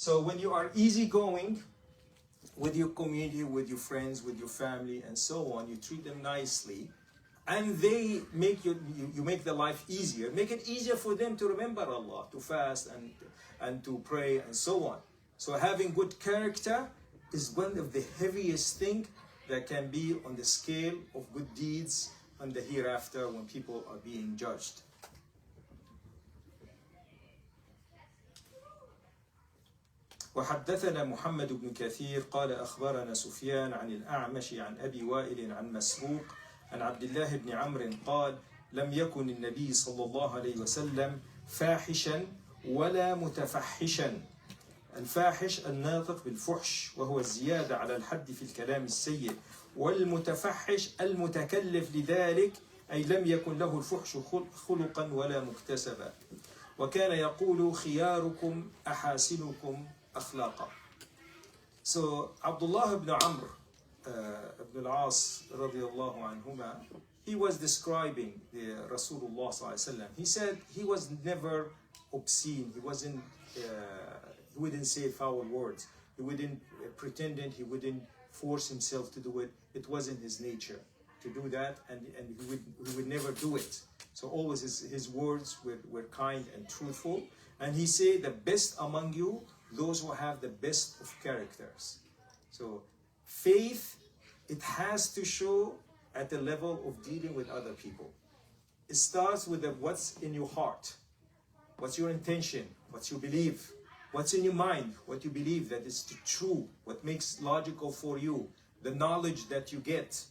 So when you are easygoing with your community, with your friends, with your family, and so on, you treat them nicely, and they make you make their life easier. Make it easier for them to remember Allah, to fast and to pray and so on. So having good character is one of the heaviest thing that can be on the scale of good deeds and the hereafter when people are being judged. وحدثنا محمد بن كثير قال أخبرنا سفيان عن الأعمش عن أبي وائل عن مسروق عن عبد الله بن عمرو قال لم يكن النبي صلى الله عليه وسلم فاحشا ولا متفحشا. الفاحش الناطق بالفحش وهو الزيادة على الحد في الكلام السيء، والمتفحش المتكلف لذلك أي لم يكن له الفحش خلقا ولا مكتسبا. وكان يقول خياركم أحاسنكم أخلاقا. So Abdullah ibn Amr ibn al-As radiyallahu anhuma, he was describing the Rasulullah sallallahu alaihi wasallam. He said he was never obscene. He wouldn't say foul words. He wouldn't pretending. He wouldn't force himself to do it. It wasn't his nature to do that, and he would never do it. So always his words were kind and truthful. And he said, the best among you, those who have the best of characters. So faith, it has to show at the level of dealing with other people. It starts with what's in your heart. What's your intention? What's your belief? What's in your mind? What you believe that is true? What makes logical for you? The knowledge that you get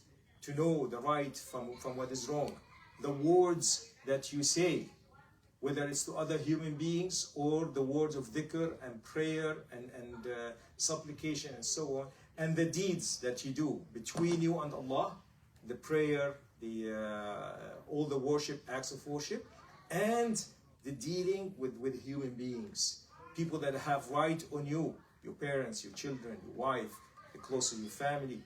to know the right from what is wrong. The words that you say, whether it's to other human beings or the words of dhikr and prayer and supplication and so on, and the deeds that you do between you and Allah, the prayer, all the worship, acts of worship, and the dealing with human beings, people that have right on you, your parents, your children, your wife, the close to your family,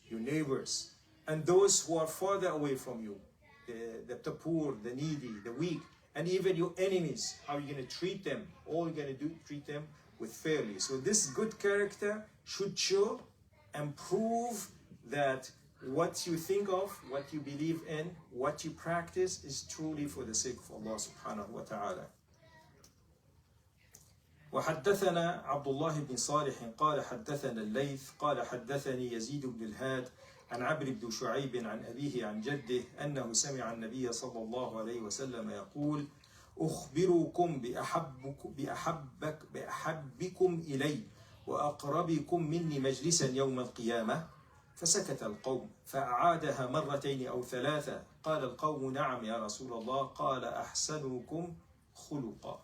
your neighbors, and those who are farther away from you, the poor, the needy, the weak, and even your enemies. How are you going to treat them? All you're going to do, treat them with fairly. So this good character should show and prove that what you think of, what you believe in, what you practice is truly for the sake of Allah subhanahu wa ta'ala. وحدثنا عبد الله بن صالح قال حدثنا الليث قال حدثني يزيد بن الهاد عن عمرو بن شعيب عن أبيه عن جده أنه سمع النبي صلى الله عليه وسلم يقول أخبركم بأحبكم إلي وأقربكم مني مجلسا يوم القيامة. فسكت القوم فأعادها مرتين أو ثلاثة. قال القوم نعم يا رسول الله. قال أحسنكم خلقا.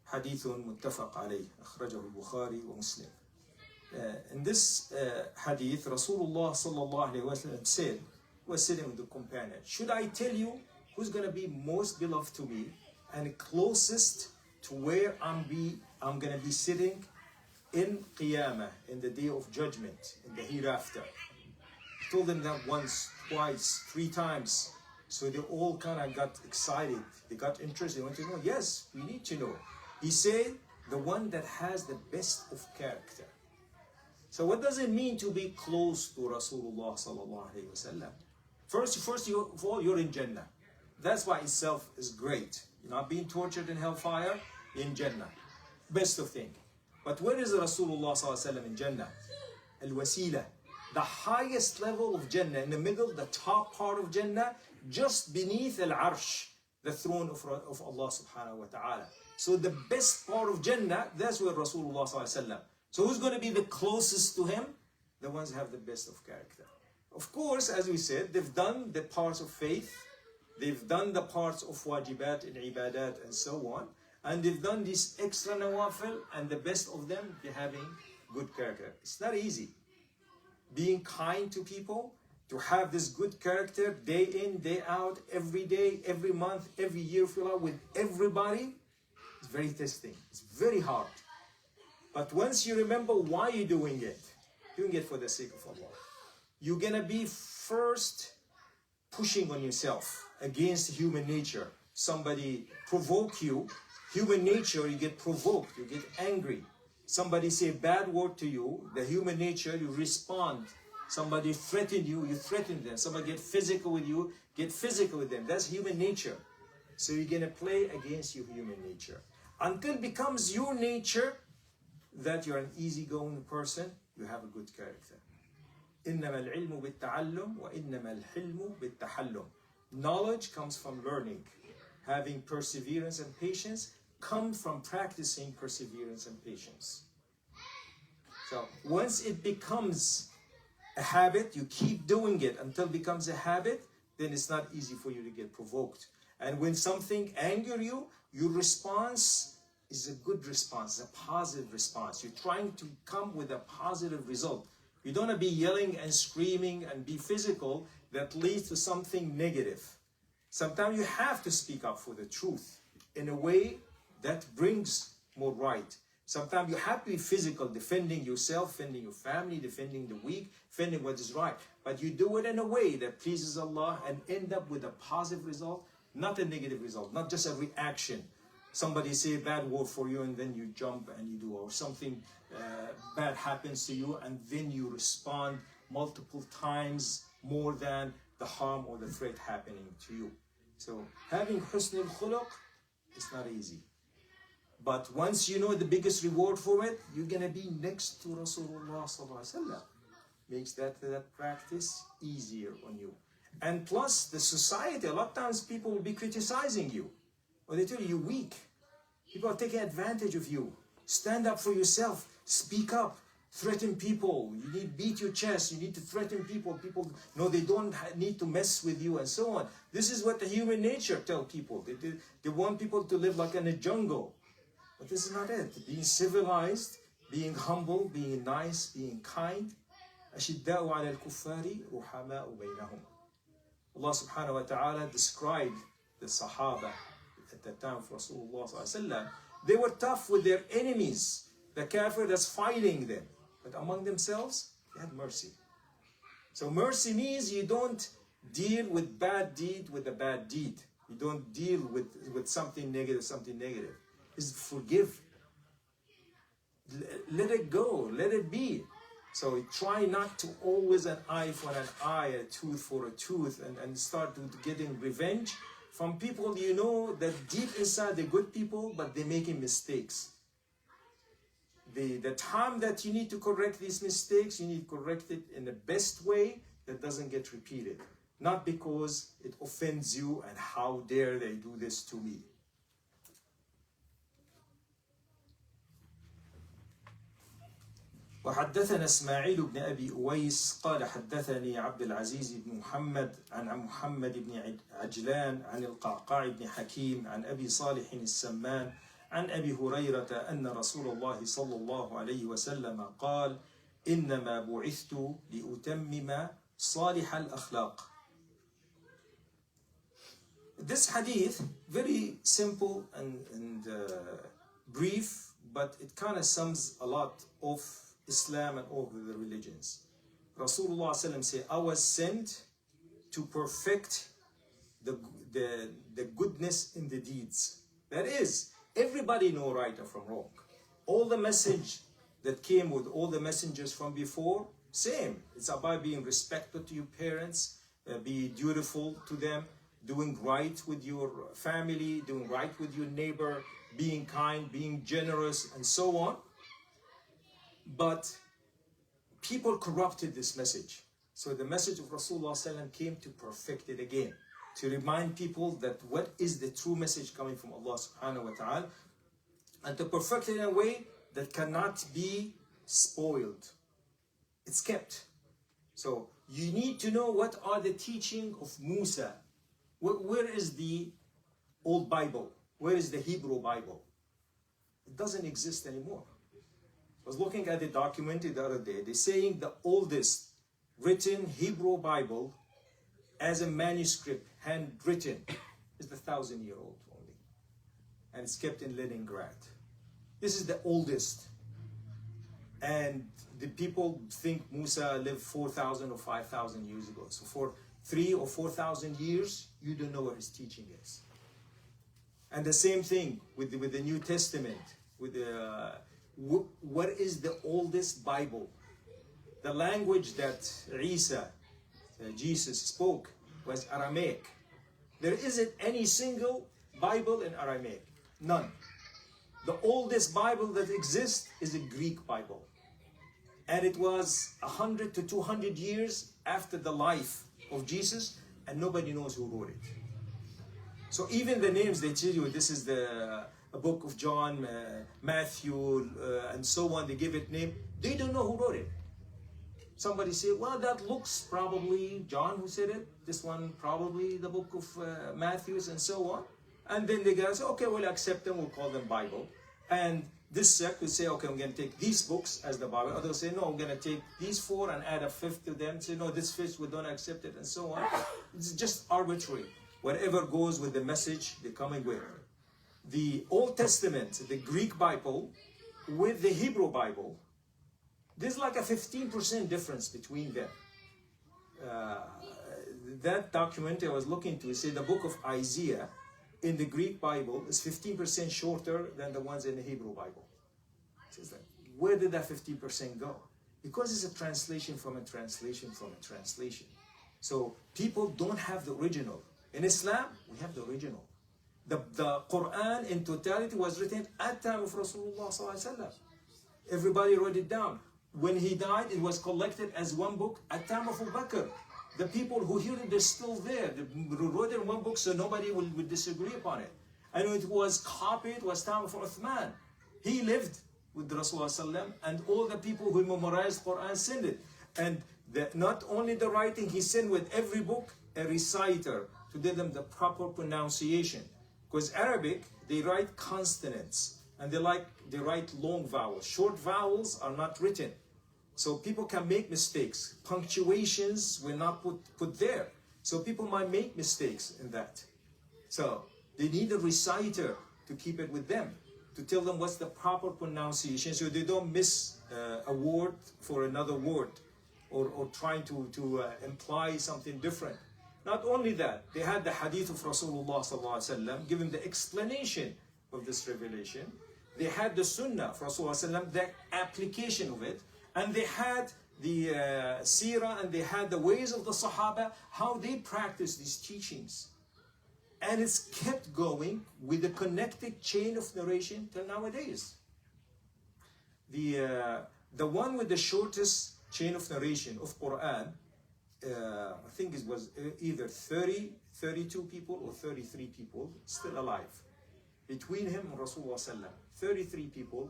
حديث متفق عليه أخرجه البخاري ومسلم. In this hadith, Rasulullah sallallahu alaihi wasallam said, was sitting with the companion, should I tell you who's going to be most beloved to me and closest to where I'm going to be sitting in Qiyamah, in the day of judgment, in the hereafter? He told them that once, twice, 3 times. So they all kind of got excited. They got interested. They wanted to know, yes, we need to know. He said, the one that has the best of character. So what does it mean to be close to Rasulullah sallallahu alaihi wasallam? First of all, you're in Jannah. That's by itself is great. You're not being tortured in hellfire, in Jannah. Best of thing. But where is Rasulullah sallallahu alaihi wasallam in Jannah? Al-Wasila. The highest level of Jannah, in the middle, the top part of Jannah, just beneath Al-Arsh, the throne of Allah subhanahu wa ta'ala. So the best part of Jannah, that's where Rasulullah sallallahu alaihi wasallam. So who's going to be the closest to him? The ones who have the best of character. Of course, as we said, they've done the parts of faith, they've done the parts of wajibat and ibadat and so on, and they've done this extra nawafil, and the best of them, they're having good character. It's not easy. Being kind to people, to have this good character day in, day out, every day, every month, every year, with everybody, it's very testing. It's very hard. But once you remember why you're doing it for the sake of Allah, you're going to be first pushing on yourself against human nature. Somebody provoke you Human nature, you get provoked, you get angry. Somebody say a bad word to you, the human nature, you respond. Somebody threaten you, you threaten them. Somebody get physical with you, get physical with them. That's human nature. So you're going to play against your human nature. Until it becomes your nature that you're an easygoing person, you have a good character. إنما العلم بالتعلم وإنما الحلم بالتحلم. Knowledge comes from learning. Having perseverance and patience come from practicing perseverance and patience. So once it becomes a habit, you keep doing it until it becomes a habit, then it's not easy for you to get provoked. And when something angers you, your response is a good response, a positive response. You're trying to come with a positive result. You don't want to be yelling and screaming and be physical that leads to something negative. Sometimes you have to speak up for the truth in a way that brings more right. Sometimes you have to be physical, defending yourself, defending your family, defending the weak, defending what is right. But you do it in a way that pleases Allah and end up with a positive result, not a negative result, not just a reaction. Somebody say a bad word for you and then you jump and you do, or something bad happens to you and then you respond multiple times more than the harm or the threat happening to you. So having husn al-khuluq is not easy. But once you know the biggest reward for it, you're going to be next to Rasulullah sallallahu alaihi wasallam. Makes that practice easier on you. And plus the society, a lot of times people will be criticizing you. Or they tell you you're weak. People are taking advantage of you. Stand up for yourself. Speak up. Threaten people. You need to beat your chest. You need to threaten people. People know they don't need to mess with you and so on. This is what the human nature tells people. They want people to live like in a jungle. But this is not it. Being civilized, being humble, being nice, being kind. أشداء على الكفار رحماء بينهم. Allah subhanahu wa ta'ala described the Sahaba at the time of Rasulullah sallallahu alaihi wasallam. They were tough with their enemies, the kafir that's fighting them. But among themselves, they had mercy. So mercy means you don't deal with bad deed with a bad deed. You don't deal with something negative. It's forgive. Let it go. Let it be. So try not to always an eye for an eye, a tooth for a tooth, and start getting revenge from people you know that deep inside they're good people, but they're making mistakes. The time that you need to correct these mistakes, you need to correct it in the best way that doesn't get repeated. Not because it offends you and how dare they do this to me. وحدثنا إسماعيل بن أبي أويس قال حدثني عبد العزيز بن محمد عن محمد بن عجلان عن القعقاع بن حكيم عن أبي صالح السمان عن أبي هريرة أن رسول الله صلى الله عليه وسلم قال إنما بعثت لأتمم صالح الأخلاق. This hadith, very simple and brief, but it kind of sums a lot of Islam and all of the religions. Rasulullah said, I was sent to perfect the goodness in the deeds. That is, everybody know right from wrong. All the message that came with all the messengers from before, same. It's about being respectful to your parents, be dutiful to them, doing right with your family, doing right with your neighbor, being kind, being generous, and so on. But people corrupted this message. So the message of Rasulullah came to perfect it again, to remind people that what is the true message coming from Allah subhanahu wa ta'ala, and to perfect it in a way that cannot be spoiled. It's kept. So you need to know what are the teaching of Musa. Where is the old Bible? Where is the Hebrew Bible? It doesn't exist anymore. I was looking at the documentary the other day. They're saying the oldest written Hebrew Bible as a manuscript, handwritten, is the 1,000-year-old only. And it's kept in Leningrad. This is the oldest. And the people think Musa lived 4,000 or 5,000 years ago. So for 3,000 or 4,000 years, you don't know what his teaching is. And the same thing with the New Testament. With the what is the oldest Bible? The language that Isa, Jesus, spoke was Aramaic. There isn't any single Bible in Aramaic. None. The oldest Bible that exists is a Greek Bible. And it was 100 to 200 years after the life of Jesus, and nobody knows who wrote it. So even the names they tell you, this is a book of John, Matthew, and so on, they give it name, they don't know who wrote it. Somebody say, well, that looks probably John who said it, this one probably the book of Matthews, and so on. And then they go, say, okay, we'll accept them, we'll call them Bible. And this sect will say, okay, I'm going to take these books as the Bible. Others say, no, I'm going to take these four and add a fifth to them. Say, no, this fifth, we don't accept it, and so on. It's just arbitrary. Whatever goes with the message they're coming with. The Old Testament, the Greek Bible, with the Hebrew Bible, there's like a 15% difference between them. That document I was looking to, say the book of Isaiah in the Greek Bible is 15% shorter than the ones in the Hebrew Bible. Says that. Where did that 15% go? Because it's a translation from a translation from a translation. So people don't have the original. In Islam, we have the original. The Quran in totality was written at the time of Rasulullah sallallahu alaihi wasallam. Everybody wrote it down. When he died, it was collected as one book at the time of Abu Bakr. The people who hear it, they're still there. They wrote it in one book so nobody will disagree upon it. And it was copied, it was time for Uthman. He lived with the Rasulullah and all the people who memorized Quran sent it. And not only the writing, he sent with every book a reciter to give them the proper pronunciation. Because Arabic, they write consonants and they write long vowels. Short vowels are not written. So people can make mistakes. Punctuations were not put there. So people might make mistakes in that. So they need a reciter to keep it with them, to tell them what's the proper pronunciation so they don't miss a word for another word or trying to imply something different. Not only that, they had the hadith of Rasulullah sallallahu alaihi wasallam giving the explanation of this revelation. They had the sunnah of Rasulullah sallallahu alaihi wasallam, the application of it. And they had the seerah and they had the ways of the Sahaba, how they practiced these teachings. And it's kept going with a connected chain of narration till nowadays. The one with the shortest chain of narration of Quran, I think it was either 32 people or 33 people still alive. Between him and Rasulullah sallam, 33 people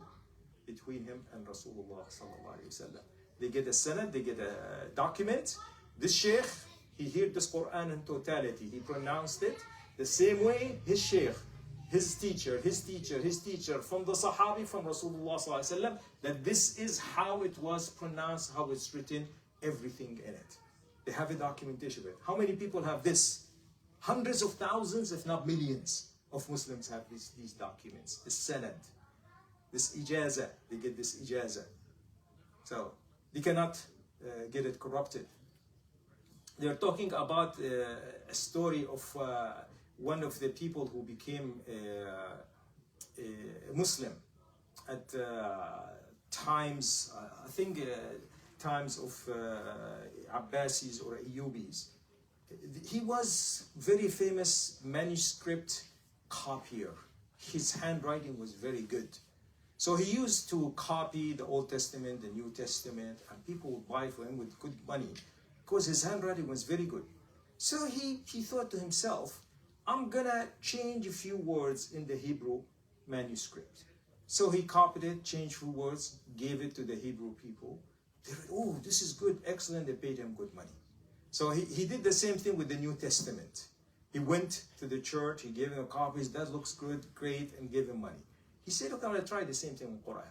between him and Rasulullah sallallahu alaihi wasallam. They get a sanad, they get a document. This sheikh, he heard this Quran in totality. He pronounced it the same way his sheikh, his teacher from the Sahabi, from Rasulullah sallallahu alaihi wasallam, that this is how it was pronounced, how it's written, everything in it. They have a documentation of it. How many people have this? Hundreds of thousands, if not millions, of Muslims have these documents, this sanad. This ijazah, they get this ijazah. So they cannot get it corrupted. They're talking about a story of one of the people who became a Muslim at times, I think times of Abbasis or Ayyubis. He was very famous manuscript copier. His handwriting was very good. So he used to copy the Old Testament, the New Testament, and people would buy for him with good money because his handwriting was very good. So he thought to himself, I'm gonna change a few words in the Hebrew manuscript. So he copied it, changed a few words, gave it to the Hebrew people. They said, oh, this is good, excellent, they paid him good money. So he did the same thing with the New Testament. He went to the church, he gave them copies, that looks good, great, and gave him money. He said, okay, I'm going to try the same thing with Quran.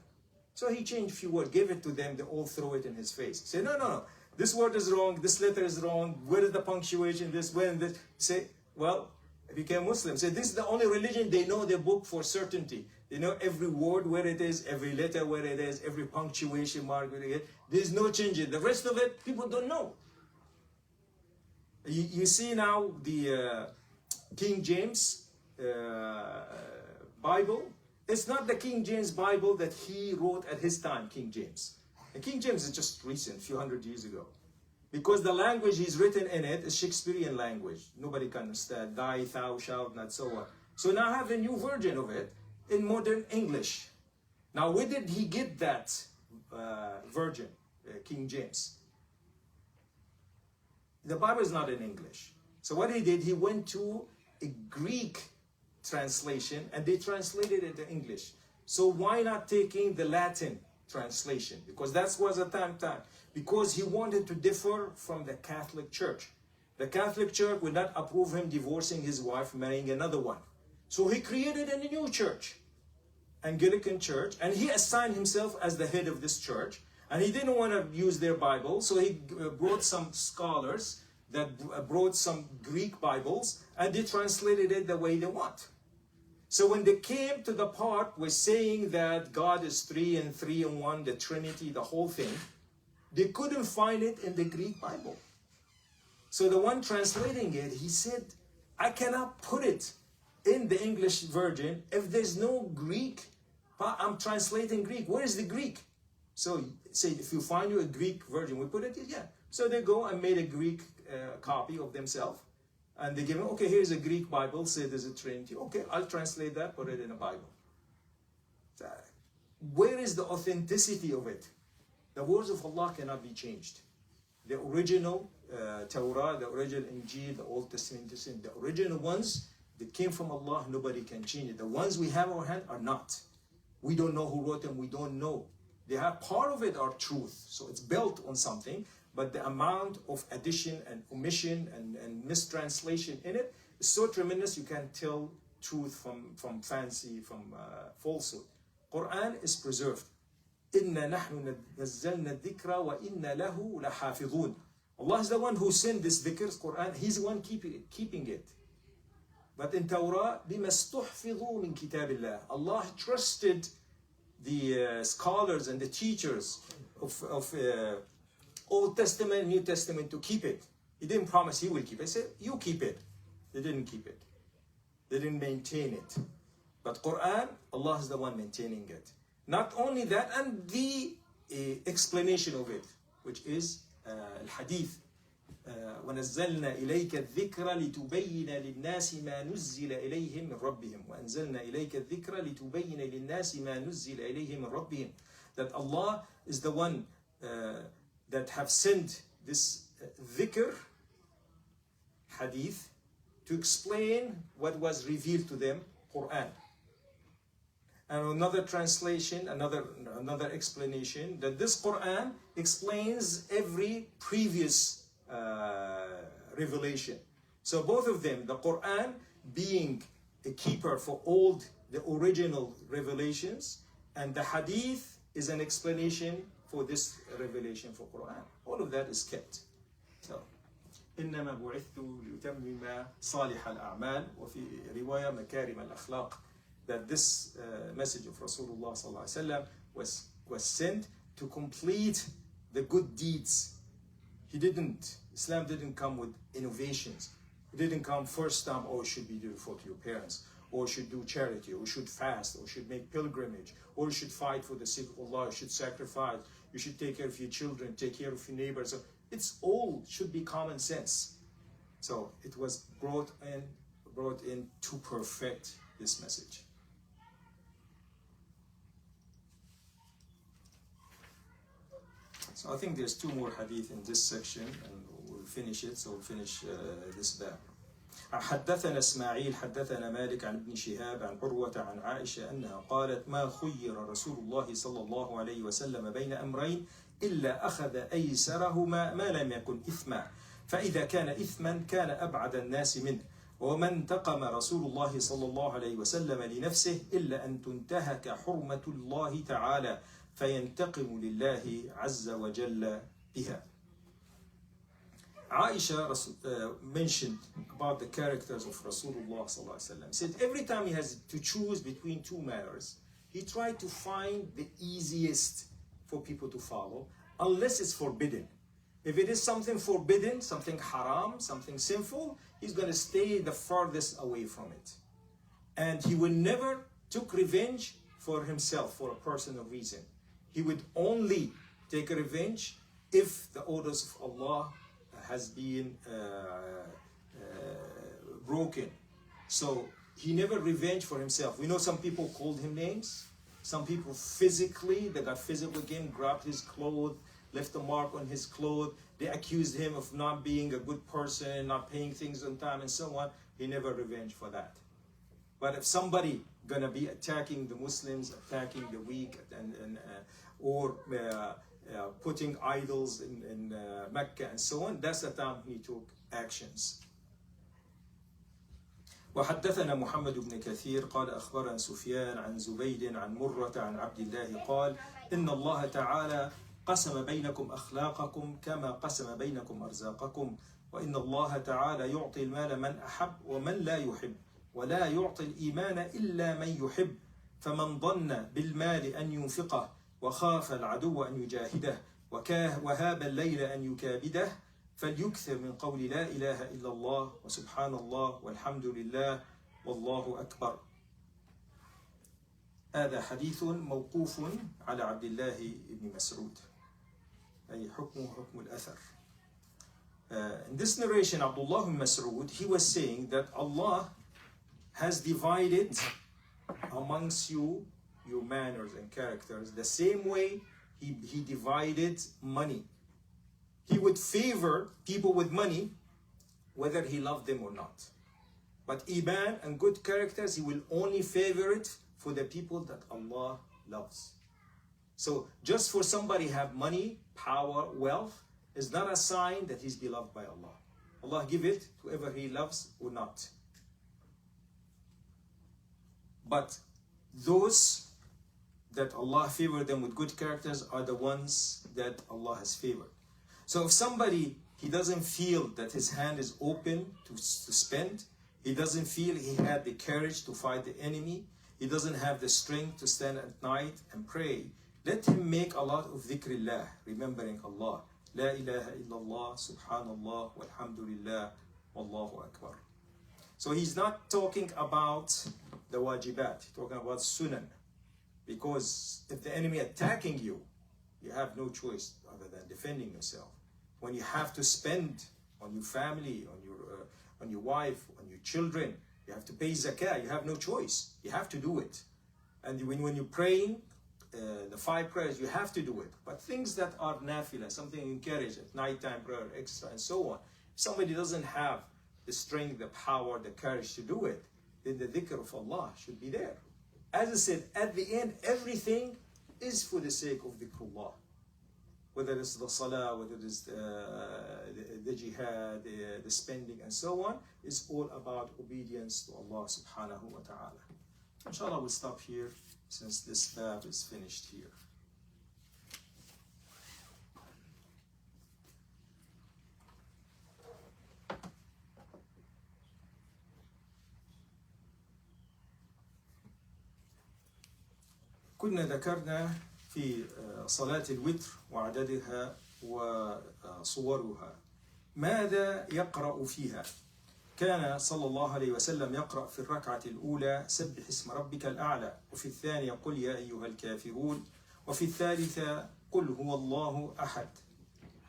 So he changed a few words, gave it to them, they all throw it in his face. He said, no, this word is wrong, this letter is wrong, where is the punctuation, this, where, and this. He said, well, I became Muslim. He said, this is the only religion, they know their book for certainty. They know every word where it is, every letter where it is, every punctuation mark where it is. There's no change. The rest of it, people don't know. You see now the King James Bible, it's not the King James Bible that he wrote at his time, King James. The King James is just recent, a few hundred years ago. Because the language he's written in it is Shakespearean language. Nobody can understand. Thy, thou, shalt, not so on. So now I have a new version of it in modern English. Now, where did he get that version, King James? The Bible is not in English. So what he did, he went to a Greek translation and they translated it to English. So why not taking the Latin translation? Because that was a time. Because he wanted to differ from the Catholic Church. The Catholic Church would not approve him divorcing his wife, marrying another one. So he created a new church, Anglican Church, and he assigned himself as the head of this church. And he didn't want to use their Bible, so he brought some scholars that brought some Greek Bibles, and they translated it the way they want. So when they came to the part where saying that God is three and three in one, the Trinity, the whole thing, they couldn't find it in the Greek Bible. So the one translating it, he said, I cannot put it in the English version if there's no Greek. I'm translating Greek. Where is the Greek? So say, if you find you a Greek version, we put it in, yeah. So they go and made a Greek copy of themselves. And they give him, okay, here's a Greek Bible, say there's a Trinity. Okay, I'll translate that, put it in a Bible. So, where is the authenticity of it? The words of Allah cannot be changed. The original Torah, the original Injil, the Old Testament, the original ones that came from Allah, nobody can change it. The ones we have in our hand are not. We don't know who wrote them, we don't know. They have part of it are truth, so it's built on something, but the amount of addition and omission and mistranslation in it is so tremendous you can't tell truth from fancy, from falsehood. Quran is preserved. إِنَّا نَحْنُ نَزَّلْنَا الذِّكْرَ وَإِنَّا لَهُ لَحَافِظُونَ. Allah is the one who sent this dhikr, Quran. He's the one keeping it. But in Torah, بِمَا اسْتُحْفِظُوا مِنْ كِتَابِ اللَّهِ. Allah trusted the scholars and the teachers of Old Testament, New Testament to keep it. He didn't promise he will keep it. He said, you keep it. They didn't keep it. They didn't maintain it. But Quran, Allah is the one maintaining it. Not only that, and the explanation of it, which is al-hadith. وَنَزَّلْنَا إِلَيْكَ الذِّكْرَ لِتُبَيِّنَ لِلنَّاسِ مَا نُزِّلَ إِلَيْهِمْ مِنْ رَبِّهِمْ وَأَنزَلْنَا إِلَيْكَ الذِّكْرَ لِتُبَيِّنَ لِلنَّاسِ مَا نُزِّلَ إِلَيْهِمْ مِنْ رَبِّهِمْ. That Allah is the one that have sent this dhikr, hadith, to explain what was revealed to them, Quran. And another translation, another explanation, that this Quran explains every previous revelation. So both of them, the Quran being a keeper for all the original revelations, and the hadith is an explanation for this revelation for Quran. All of that is kept. So, إنما بعثت لأتمم صالح الأعمال وفي رواية مكارم الأخلاق. That this message of Rasulullah sallallahu alaihi wasallam was sent to complete the good deeds. Islam didn't come with innovations. It didn't come first time, oh, it should be dutiful to your parents, or should do charity, or should fast, or should make pilgrimage, or you should fight for the sake of Allah, you should sacrifice, you should take care of your children, take care of your neighbors. So it's all should be common sense. So it was brought in to perfect this message. So I think there's two more hadith in this section, and we'll finish it. So we'll finish this bab. حدثنا إسماعيل حدثنا مالك عن ابن شهاب عن عروة عن عائشة أنها قالت ما خير رسول الله صلى الله عليه وسلم بين أمرين إلا أخذ أيسرهما ما لم يكن إثما فإذا كان إثما كان أبعد الناس منه وما انتقم رسول الله صلى الله عليه وسلم لنفسه إلا أن تنتهك حرمة الله تعالى فينتقم لله عز وجل بها. Aisha mentioned about the characters of Rasulullah sallallahu alaihi wasallam. Said every time he has to choose between two matters, he tried to find the easiest for people to follow, unless it's forbidden. If it is something forbidden, something haram, something sinful, he's going to stay the farthest away from it. And he will never took revenge for himself for a personal reason. He would only take a revenge if the orders of Allah has been broken. So he never revenge for himself. We know some people called him names. Some people physically, they got physical again, grabbed his clothes, left a mark on his clothes. They accused him of not being a good person, not paying things on time and so on. He never revenged for that. But if somebody gonna be attacking the Muslims, attacking the weak, or putting idols in Mecca and so on, that's the time he took actions. وحدثنا محمد بن كثير قال أخبرنا سفيان عن زبيد عن مرة عن عبد الله قال إن الله تعالى قسم بينكم أخلاقكم كما قسم بينكم أرزاقكم وإن الله تعالى يعطي المال من أحب ومن لا يحب ولا يعطي الإيمان إلا من يحب فمن ظن بالمال أن ينفقه وخاف العدو أن يجاهده وهاب الليل أن يكابده فليكثر من قول لا إله إلا الله وسبحان الله والحمد لله والله أكبر. هذا حديث موقوف على عبد الله بن مسعود أي حكمه حكم الأثر. In this narration, Abdullah ibn Mas'ud, he was saying that Allah has divided amongst you your manners and characters the same way he divided money. He would favor people with money whether he loved them or not. But Iman and good characters, he will only favor it for the people that Allah loves. So just for somebody have money, power, wealth, is not a sign that he's beloved by Allah. Allah give it to whoever he loves or not. But those that Allah favored them with good characters are the ones that Allah has favored. So if somebody, he doesn't feel that his hand is open to spend, he doesn't feel he had the courage to fight the enemy, he doesn't have the strength to stand at night and pray, let him make a lot of dhikrillah, remembering Allah. La ilaha illallah, subhanallah, walhamdulillah, wallahu akbar. So he's not talking about the wajibat, he's talking about sunan. Because if the enemy attacking you, you have no choice other than defending yourself. When you have to spend on your family, on your wife, on your children, you have to pay zakah, you have no choice. You have to do it. And when you're praying, the 5 prayers, you have to do it. But things that are nafila, something encouraged at nighttime prayer, extra, and so on. If somebody doesn't have the strength, the power, the courage to do it, then the dhikr of Allah should be there. As I said, at the end, everything is for the sake of dhikrullah. Whether it's the salah, whether it's the jihad, the spending, and so on, is all about obedience to Allah subhanahu wa ta'ala. Inshallah, we'll stop here since this bab is finished here. كنا ذكرنا في صلاة الوتر وعددها وصورها. ماذا يقرأ فيها؟ كان صلى الله عليه وسلم يقرأ في الركعة الأولى سبح اسم ربك الأعلى، وفي الثانية قل يا أيها الكافرون، وفي الثالثة قل هو الله أحد،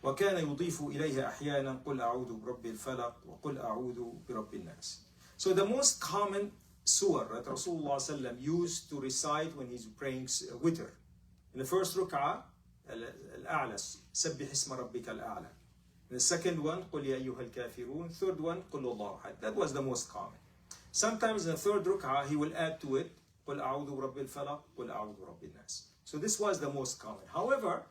وكان يضيف إليها أحيانا قل أعوذ برب الفلق وقل أعوذ برب الناس. So the most common surah that Rasulullah ﷺ used to recite when he's praying witr. In the first ruk'ah, al-a'la, sabbih isma rabbika al-a'la. In the second one, qul ya ayyuha al-kafirun. Third one, qul Allahu ahad. That was the most common. Sometimes in the third ruk'ah, he will add to it, qul a'udhu rabbil falaq, qul a'udhu rabbil nas. So this was the most common. However,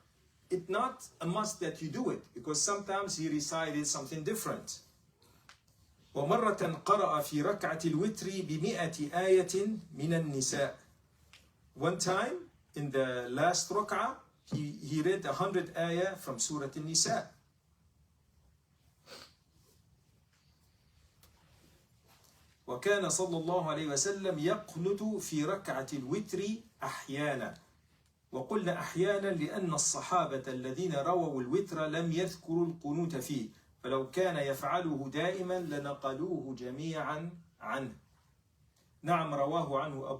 it's not a must that you do it, because sometimes he recited something different. ومرة قرأ في ركعة الوتر ب100 آية من النساء. One time, in the last rak'ah, he read 100 ayah from Surah An-Nisa. وكان صلى الله عليه وسلم يقنت في ركعة الوتر أحيانا. وقلنا أحيانا لأن الصحابة الذين رووا الوتر لم يذكروا القنوت فيه، فلو كان يفعله دائما لنقلوه جميعا عنه. نعم رواه عنه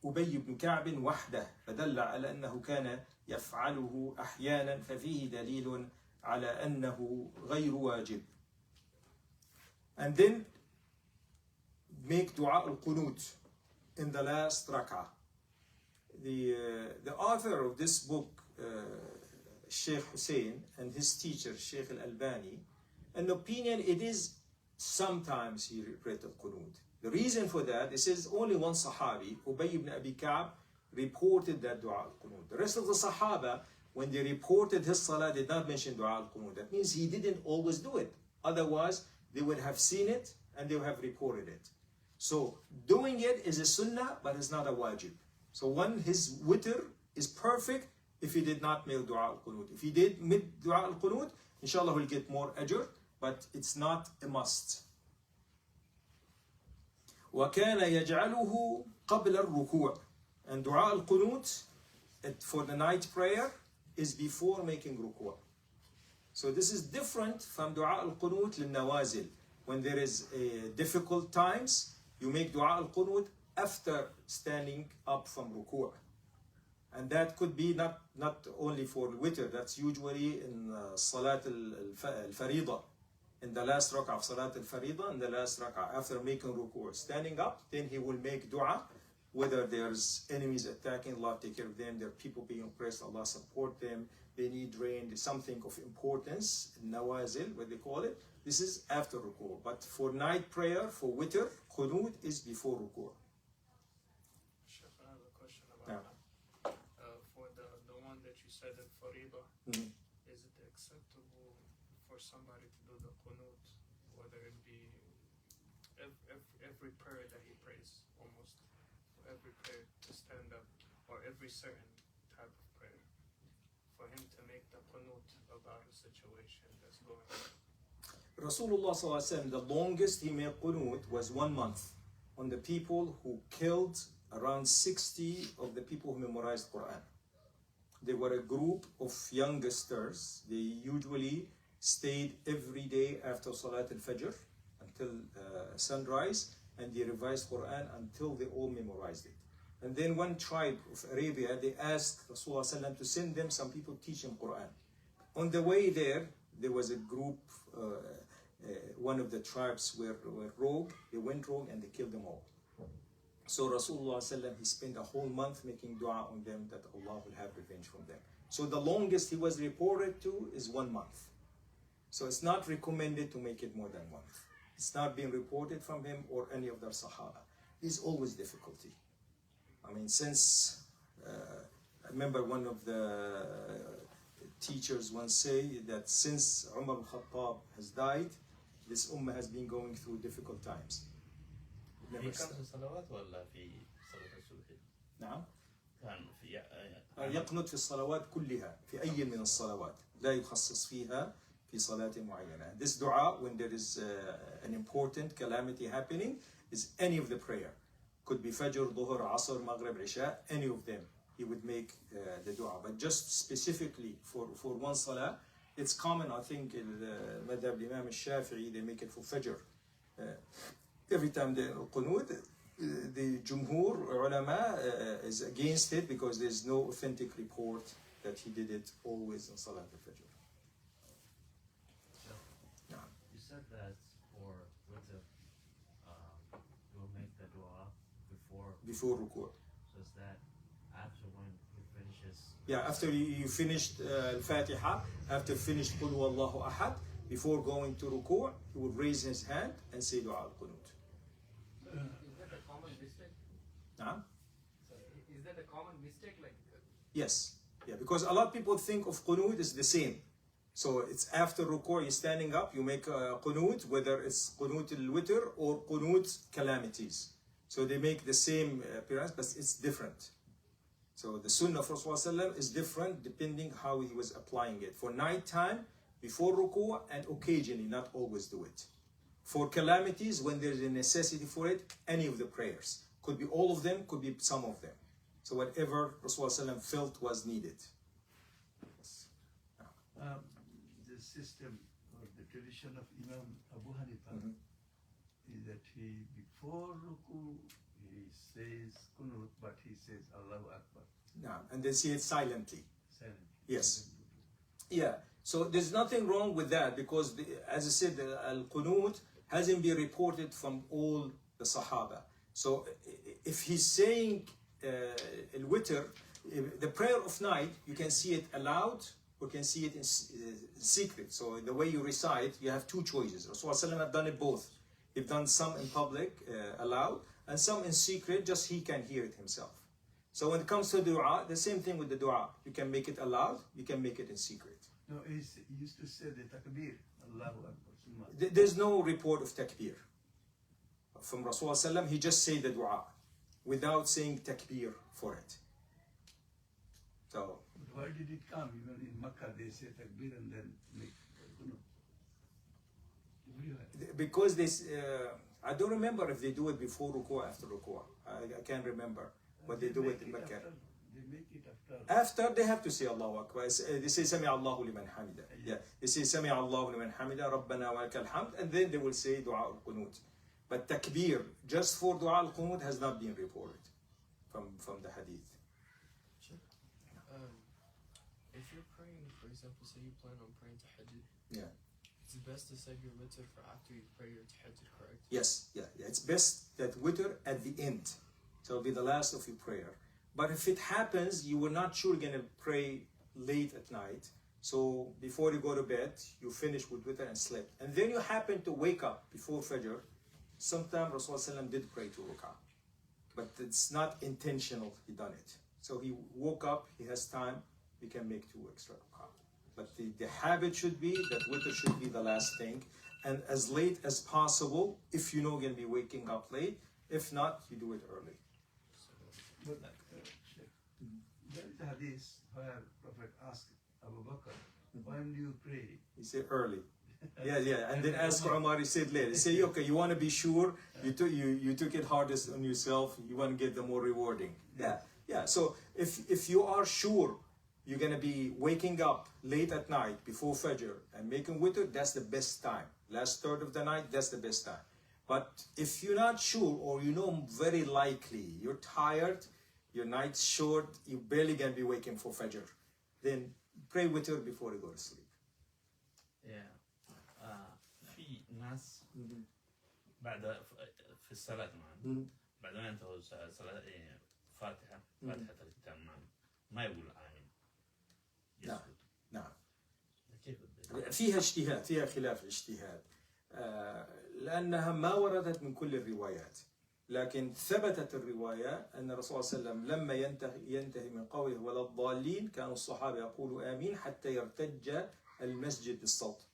أبي بن كعب وحده فدل على أنه كان يفعله أحيانا ففيه دليل على أنه غير واجب. And then make dua al-qunut in the last rak'ah. The author of this book, Sheikh Hussein, and his teacher, Sheikh al-Albani, an opinion it is sometimes he read al-qunut. The reason for that, it says only one Sahabi, Ubay ibn Abi Ka'b, reported that dua al-qunut. The rest of the Sahaba, when they reported his salah, did not mention dua al-qunut. That means he didn't always do it. Otherwise, they would have seen it and they would have reported it. So doing it is a sunnah, but it's not a wajib. So one, his witr is perfect if he did not make dua al-qunut. If he did make dua al-qunut, inshallah he'll get more ajr, but it's not a must. وَكَانَ يَجْعَلُهُ قَبْلَ الرُّكُوعِ. And dua al-qunut for the night prayer is before making ruku'. So this is different from dua al-qunut lil-nawazil. When there is difficult times, you make dua al-qunut after standing up from ruku'. And that could be not only for witr, that's usually in salat al-farida. In the last rak'ah of salat al-farida, in the last rak'ah after making ruku', standing up, then he will make dua. Whether there's enemies attacking, Allah take care of them, there are people being oppressed, Allah support them, they need rain, something of importance, nawazil, what they call it. This is after ruku'. But for night prayer, for witr, qunut is before ruku'. Sheikh, I have a question about that. For the one that you said in Farida, is it acceptable for somebody to do the qunut, whether it be every prayer that he prays, almost every prayer to stand up, or every certain type of prayer, for him to make the qunut about a situation that's going on? Rasulullah sallallahu alaihi wasallam, the longest he made qunut was 1 month on the people who killed around 60 of the people who memorized Quran. They were a group of youngsters. They usually stayed every day after Salat al-Fajr until sunrise, and they revised Quran until they all memorized it. And then one tribe of Arabia, they asked Rasulullah sallallahu alaihi wasallam to send them some people teaching Quran. On the way there was a group, one of the tribes were rogue. They went rogue and they killed them all. So Rasulullah sallallahu alaihi wasallam, he spent a whole month making dua on them that Allah will have revenge from them. So the longest he was reported to is 1 month. So it's not recommended to make it more than 1 month. It's not being reported from him or any of the Sahaba. There's always difficulty. I mean, since I remember one of the teachers once say that since Umar al-Khattab has died, this ummah has been going through difficult times. في 5 صلوات ولا في صلاة الصبح؟ نعم. كان في يقنت في الصلوات كلها في أي من الصلوات لا يخصص فيها في صلاة معينة. This dua, when there is an important calamity happening, is any of the prayer. Could be Fajr, Dhuhr, Asr, Maghrib, Isha, any of them. He would make the dua. But just specifically for one salah, it's common, I think, in the Madhab Imam al-Shafi'i, they make it for Fajr. Every time the qunut, the Jumhur ulama is against it because there's no authentic report that he did it always in Salat al-Fajr. So, you said that for witr, you will make the dua Before ruku'. So is that after when he finishes? Yeah, after you finished al-Fatiha, after finished Qul Huwallahu Ahad, before going to ruku', he would raise his hand and say dua al-qunut. Is that a common mistake? Is that a common mistake? Yes. Yeah, because a lot of people think of qunut as the same. So it's after ruku', you're standing up, you make a qunut, whether it's qunut al-witr or qunut calamities. So they make the same appearance, but it's different. So the sunnah of Rasulullah is different depending how he was applying it. For night time, before ruku', and occasionally, not always do it. For calamities, when there's a necessity for it, any of the prayers. Could be all of them, could be some of them. So whatever Rasulullah felt was needed. Yes. The system or the tradition of Imam Abu Hanifa, is that he, before ruku, he says kunut, but he says Allahu Akbar. No, and they say it silently. Silent. Yes. Yeah. So there's nothing wrong with that because, as I said, the al-qunut hasn't been reported from all the Sahaba. So if he's saying al-witr, the prayer of night, you can see it aloud or you can see it in secret. So the way you recite, you have two choices. Rasulullah have done it both. They've done some in public, aloud, and some in secret, just he can hear it himself. So when it comes to dua, the same thing with the dua. You can make it aloud, you can make it in secret. No, he used to say the takbir, Allahu Akbar. Summa. There's no report of takbir. From Rasulullah, he just said the dua without saying takbir for it. So, Why did it come? Even in Makkah, they say takbir and then make kunut. because this, I don't remember if they do it before ruku or after ruku. I can't remember what they do it in Makkah. They make it after. After they have to say Allahu Akbar. They say Sami Allahu liman hamida. Yeah, they say Sami Allahu liman hamida, Rabbana wa lakal hamd, and then they will say Dua al-Qunut. But takbir, just for Dua al-Qunut, has not been reported from the hadith. If you're praying, for example, say you plan on praying tahajjud, Yeah. it's best to save your witr for after you pray your tahajjud, correct? Yes, yeah. It's best that witr at the end. So it'll be the last of your prayer. But if it happens, you were not sure you're going to pray late at night. So before you go to bed, you finish with witr and sleep. And then you happen to wake up before Fajr. Sometimes Rasulullah did pray 2 rak'ah. But it's not intentional, he done it. So he woke up, he has time, he can make 2 extra rak'ah. But the habit should be that witr should be the last thing. And as late as possible, if you know you're going to be waking up late. If not, you do it early. But there is a hadith where Prophet asked Abu Bakr, when do you pray? He said early. Yeah. And then ask Umar, he said later. He said, okay, you want to be sure, you took it hardest on yourself, you want to get the more rewarding. Yeah. So if you are sure you're going to be waking up late at night before Fajr and making witr, that's the best time. Last third of the night, that's the best time. But if you're not sure, or you know very likely, you're tired, your night's short, you're barely going to be waking for Fajr, then pray witr before you go to sleep. Yeah. في ناس بعد في الصلاة معنا بعد ما ينتهوا صلاة فاتحة الكتاب معنا ما يقول آمين. نعم. كيف فيها اجتهاد، فيها خلاف الاجتهاد، لأنها ما وردت من كل الروايات، لكن ثبتت الرواية أن الرسول صلى الله عليه وسلم لما ينتهي من قوله ولا الضالين كانوا الصحابة يقولوا آمين حتى يرتج المسجد بالصوت.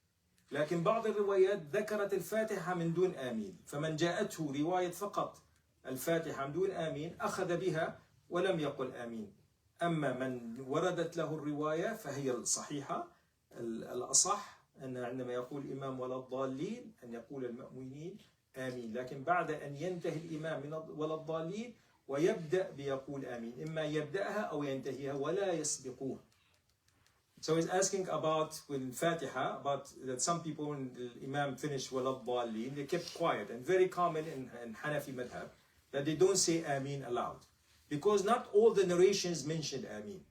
لكن بعض الروايات ذكرت الفاتحة من دون آمين، فمن جاءته رواية فقط الفاتحة من دون آمين أخذ بها ولم يقل آمين. أما من وردت له الرواية فهي الصحيحة الأصح أن عندما يقول الإمام ولا الضالين أن يقول المأمونين آمين، لكن بعد أن ينتهي الإمام من ولا الضالين ويبدأ بيقول آمين، إما يبدأها أو ينتهيها ولا يسبقوه. So he's asking about when Fatiha, about that some people when the Imam finished ولا الضالين, they kept quiet, and very common in Hanafi madhab that they don't say Ameen aloud. Because not all the narrations mentioned Ameen.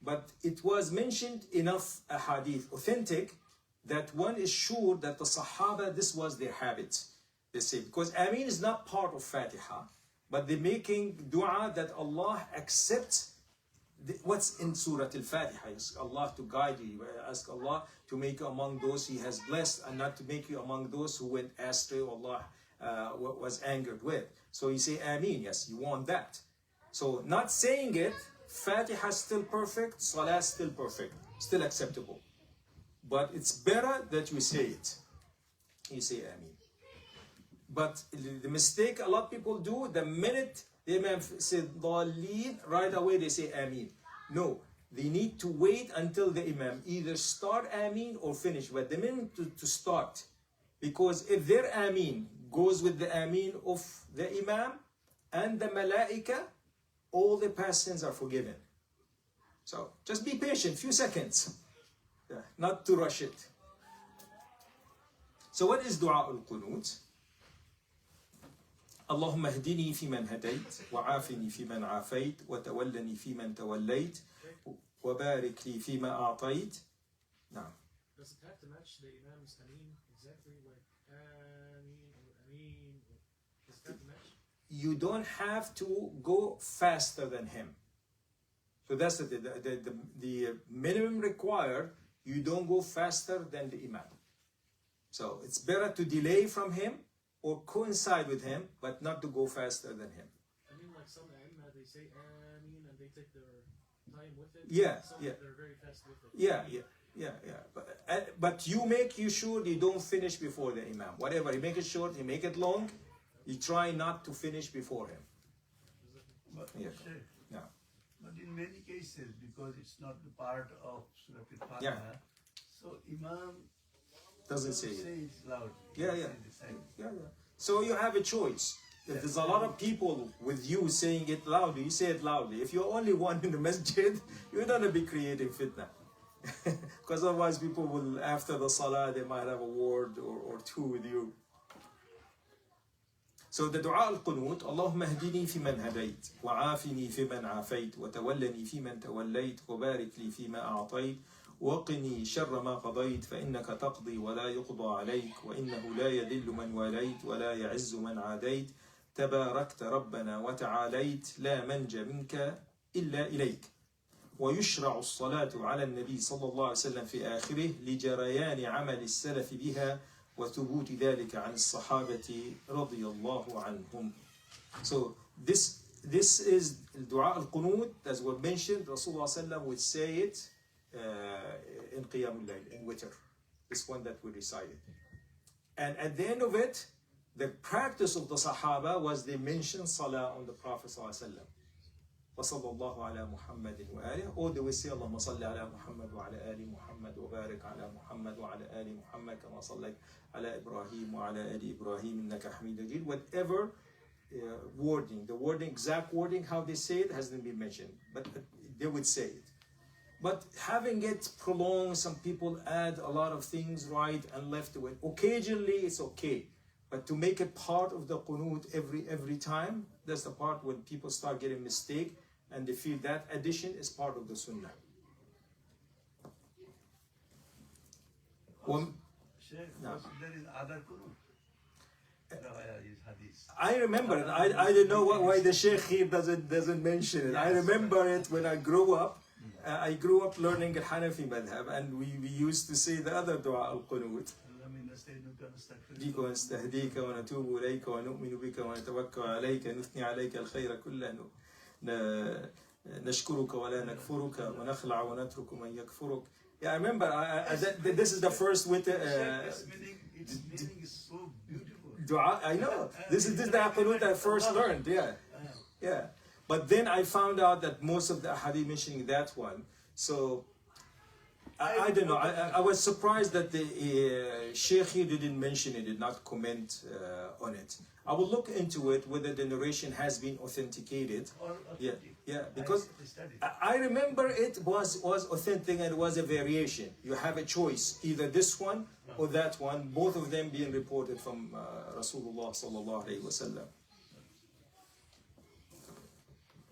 But it was mentioned enough ahadith, authentic, that one is sure that the Sahaba, this was their habit. They say, because Ameen is not part of Fatiha, but they're making dua that Allah accepts what's in Surah Al-Fatiha. Ask Allah to guide you. Ask Allah to make you among those He has blessed and not to make you among those who went astray or Allah was angered with. So you say Ameen, yes, you want that. So not saying it, Fatiha is still perfect, Salah is still perfect, still acceptable. But it's better that you say it. You say Ameen. But the mistake a lot of people do, the minute the Imam said Dhalleen, right away they say Ameen. No, they need to wait until the Imam either start Ameen or finish. But the minute to start, because if their Ameen goes with the Ameen of the Imam and the Malaika, all the past sins are forgiven. So just be patient, few seconds, not to rush it. So what is Dua al-Qunut? اللهم اهدني فيمن هديت وعافني فيمن عافيت وتولني فيمن توليت وبارك لي فيما أعطيت. نعم. Does it have to match the Imam's Ameen exactly like Ameen or Ameen? Does it have to match? You don't have to go faster than him. So that's the minimum required. You don't go faster than the Imam. So it's better to delay from him or coincide with him, but not to go faster than him. I mean, like some Aimma, they say Ameen and they take their time with it. Yeah, some yeah. they're very fast with it. Yeah. But you make sure you don't finish before the Imam. Whatever, you make it short, you make it long, you try not to finish before him. But, Yeah. Sheikh, Yeah. but in many cases, because it's not the part of Surah Al-Fatiha, Yeah. so Imam Doesn't say it. it loud. Yeah. So you have a choice. If there's a lot of people with you saying it loudly, you say it loudly. If you're only one in the masjid, you're going to be creating fitna. Because otherwise people will, after the salah, they might have a word or two with you. So the dua al-qunut, Allahumma hdini fi man hadayt, wa afini fi man afayt, wa tawallani fi man tawallayt, wa barik li fi ma a'tayt, wa qini sharra ma qadayt, fa innaka taqdi wa la yuqda alayk, wa innahu la yadillu man walayt, wa la ya'izzu man adayt, tabarakta rabbana wa ta'alayt, la manja minka illa ilayk. ويشرع الصلاة على النبي صلى الله عليه وسلم في آخره لجريان عمل السلف بها وثبوت ذلك عن الصحابة رضي الله عنهم. So this is dua al-qunut, as was mentioned. Rasulullah sallam would say it in Qiyamul Layl, in witr. This one that we recited. And at the end of it, the practice of the Sahaba was they mentioned salah on the Prophet sallallahu alaihi wasallam. وصلى الله على محمد وآله. Or they will say اللهم صل على محمد وعلى آل محمد وبارك على محمد وعلى آل محمد كما صليت على إبراهيم وعلى آل إبراهيم إنك حميد مجيد. Whatever wording, the wording, exact wording, how they say it hasn't been mentioned, but they would say it. But having it prolonged, some people add a lot of things right and left to it. Occasionally it's okay. But to make it part of the qunut every time, that's the part when people start getting mistake and they feel that addition is part of the sunnah. Sheikh, there is other qunut. I remember it. I don't know why the Sheikh here doesn't mention it. I remember it when I grew up. I grew up learning al-Hanafi madhab, and we used to say the other dua al-qunut. نستهديك ونستهديك ونتوب إليك ونؤمن بك ونتوكل عليك نثني عليك الخير كله نشكرك ولا نكفرك ونخلع ونترك من يكفرك. Yeah, I remember this is the first winter. Its meaning is so beautiful. Dua, I know. This is the qunut I first learned. Yeah. But then I found out that most of the hadith mentioning that one. So I don't know. I was surprised that the Sheikh here didn't mention it, did not comment on it. I will look into it whether the narration has been authenticated. Yeah, because I remember it was authentic and it was a variation. You have a choice, either this one or that one, both of them being reported from Rasulullah sallallahu alaihi wasallam.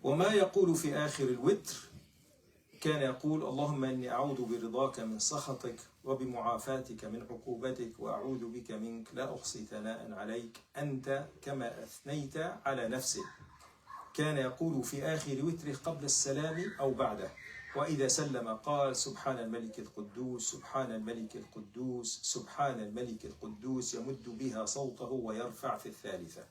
وما يقول في آخر الوتر كان يقول اللهم إني أعوذ برضاك من سخطك وبمعافاتك من عقوبتك وأعوذ بك منك لا أحصي ثناء عليك أنت كما أثنيت على نفسك. كان يقول في آخر وتره قبل السلام أو بعده. وإذا سلم قال سبحان الملك القدوس سبحان الملك القدوس سبحان الملك القدوس يمد بها صوته ويرفع في الثالثة.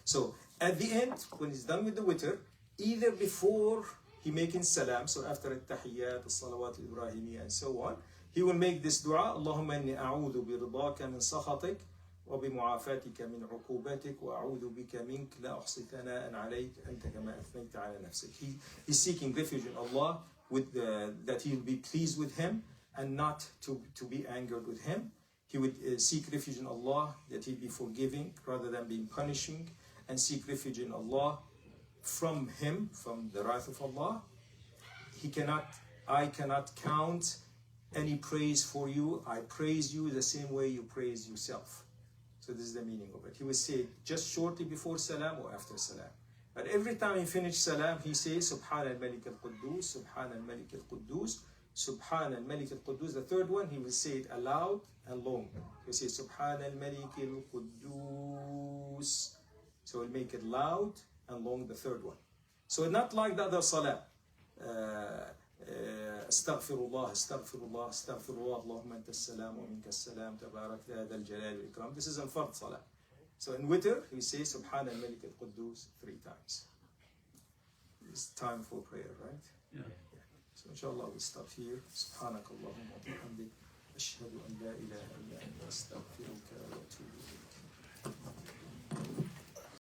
So at the end, when he's done with the witr, either before he making salam, so after التحيات, الصلوات الإبراهيمية and so on, he will make this dua, اللهم إني أعوذ برضاك من سخطك وبمعافاتك من عقوبتك وأعوذ بك منك لا أحصي ثناء عليك أنت كما أثنيت على نفسك. He's seeking refuge in Allah with that he will be pleased with him and not to be angered with him. He would seek refuge in Allah that he'll be forgiving rather than being punishing, and seek refuge in Allah from him, from the wrath of Allah. I cannot count any praise for you. I praise you the same way you praise yourself. So this is the meaning of it. He will say it just shortly before salam or after salam. But every time he finishes salam, he says, Subhan al-Malik al-Quddus, Subhan al-Malik al-Quddus, Subhan al-Malik al-Quddus. The third one, he will say it aloud and long. He will say, Subhan al-Malik al-Quddus. So he'll make it loud and long, the third one. So not like the other salah. استغفر الله استغفر الله استغفر الله اللهم انت السلام ومنك السلام تبارك يا ذا الجلال والاكرام. This is in fard salah. So in witr he says سبحان الملك القدوس 3 times. It's time for prayer, right? Yeah. So inshallah we'll stop here. سبحانك اللهم وبحمدك أشهد أن لا إله إلا أنت أستغفرك وأتوب إليك.